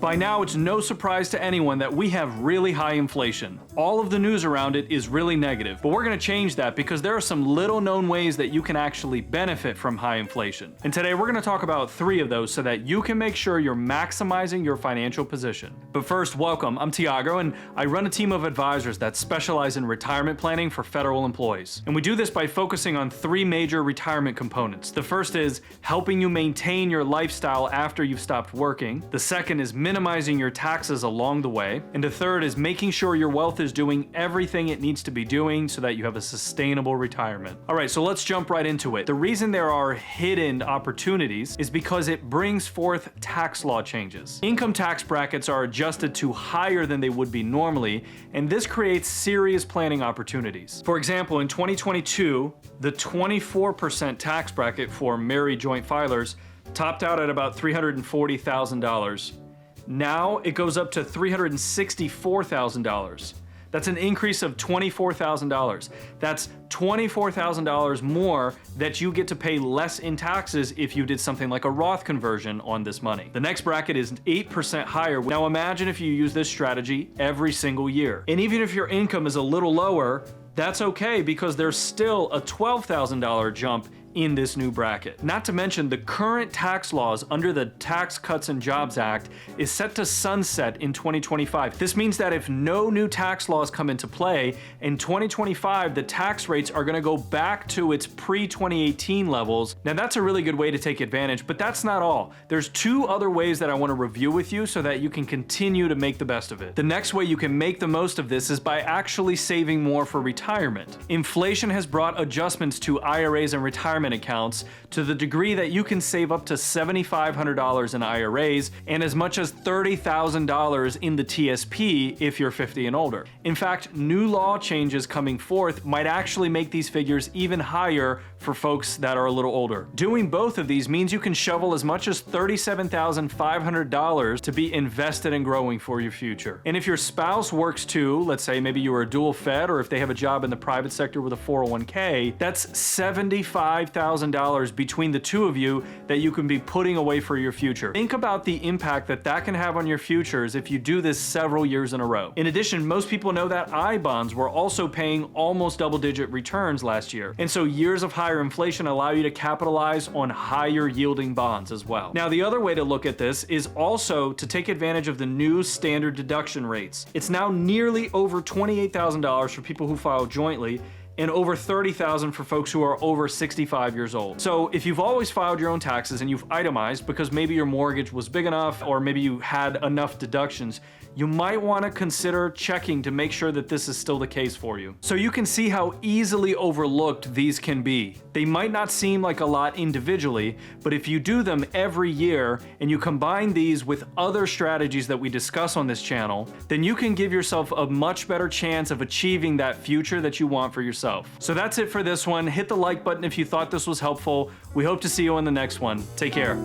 By now, it's no surprise to anyone that we have really high inflation. All of the news around it is really negative, but we're going to change that because there are some little known ways that you can actually benefit from high inflation. And today we're going to talk about 3 of those so that you can make sure you're maximizing your financial position. But first, welcome. I'm Thiago, and I run a team of advisors that specialize in retirement planning for federal employees. And we do this by focusing on 3 major retirement components. The first is helping you maintain your lifestyle after you've stopped working. The second is minimizing your taxes along the way. And the third is making sure your wealth is doing everything it needs to be doing so that you have a sustainable retirement. All right, so let's jump right into it. The reason there are hidden opportunities is because it brings forth tax law changes. Income tax brackets are adjusted to higher than they would be normally, and this creates serious planning opportunities. For example, in 2022, the 24% tax bracket for married joint filers topped out at about $340,000. Now it goes up to $364,000. That's an increase of $24,000. That's $24,000 more that you get to pay less in taxes if you did something like a Roth conversion on this money. The next bracket is 8% higher. Now imagine if you use this strategy every single year. And even if your income is a little lower, that's okay because there's still a $12,000 jump in this new bracket. Not to mention the current tax laws under the Tax Cuts and Jobs Act is set to sunset in 2025. This means that if no new tax laws come into play, in 2025 the tax rates are going to go back to its pre-2018 levels. Now that's a really good way to take advantage, but that's not all. There's 2 other ways that I want to review with you so that you can continue to make the best of it. The next way you can make the most of this is by actually saving more for retirement. Inflation has brought adjustments to IRAs and retirement accounts to the degree that you can save up to $7,500 in IRAs and as much as $30,000 in the TSP if you're 50 and older. In fact, new law changes coming forth might actually make these figures even higher for folks that are a little older. Doing both of these means you can shovel as much as $37,500 to be invested and growing for your future. And if your spouse works too, let's say maybe you are a dual fed or if they have a job in the private sector with a 401k, that's $75,000 between the 2 of you that you can be putting away for your future. Think about the impact that that can have on your futures if you do this several years in a row. In addition, most people know that I-bonds were also paying almost double-digit returns last year. And so years of higher inflation allow you to capitalize on higher yielding bonds as well. Now, the other way to look at this is also to take advantage of the new standard deduction rates. It's now nearly over $28,000 for people who file jointly, and over $30,000 for folks who are over 65 years old. So if you've always filed your own taxes and you've itemized because maybe your mortgage was big enough or maybe you had enough deductions, you might want to consider checking to make sure that this is still the case for you. So you can see how easily overlooked these can be. They might not seem like a lot individually, but if you do them every year and you combine these with other strategies that we discuss on this channel, then you can give yourself a much better chance of achieving that future that you want for yourself. So that's it for this one. Hit the like button if you thought this was helpful. We hope to see you on the next one. Take care.